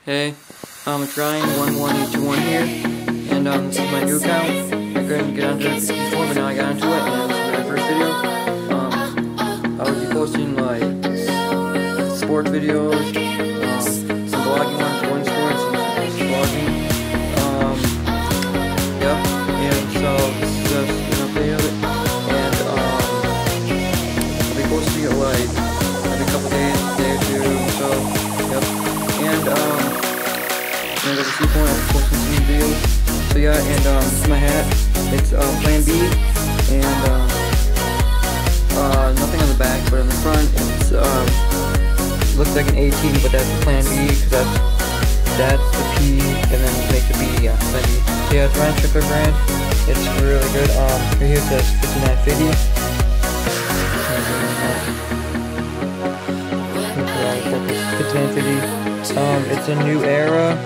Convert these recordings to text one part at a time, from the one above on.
Hey, it's Ryan11821 here, and this is my new account. I couldn't get onto it before, but now I got into it, and this is my first video. I would be posting like sports videos, some blogging ones, going sports, some blogging. Yep, and so this is just an update of it, and I'll be posting it like every couple days, a day or two, so yep, and I'm gonna go to Seapoint, I'm posting some videos. So yeah, and this is my hat. It's Plan B, and nothing on the back, but on the front it's looks like an 18, but that's Plan B because that's the P, and then make the B, yeah, Plan B. So yeah, it's Ryan Strickler brand. It's really good. Right here it says 5950. 5950. It's a new era.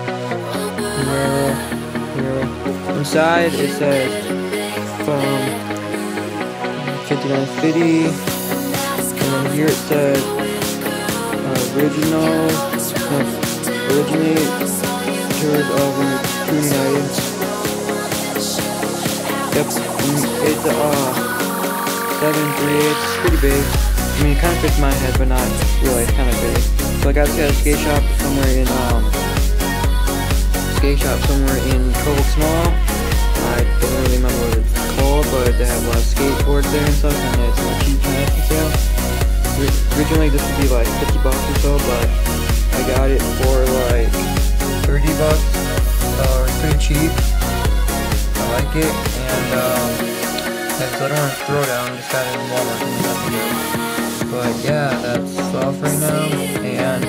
Inside it says 5950, and then here it says originators of recruiting items. Yep, it's 738. It's pretty big. I mean, it kind of fits my head, but not really. It's kind of big. So I got this at a skate shop somewhere in Cobox Mall. I don't really remember what it's called, but they have a lot of skateboards there and stuff, and it's a cheap hats on sale. Originally this would be like 50 bucks or so, but I got it for like 30 bucks, so it's pretty cheap. I like it, and so I don't want to throw down, just got it in Walmart and nothing. But yeah, that's off right now, and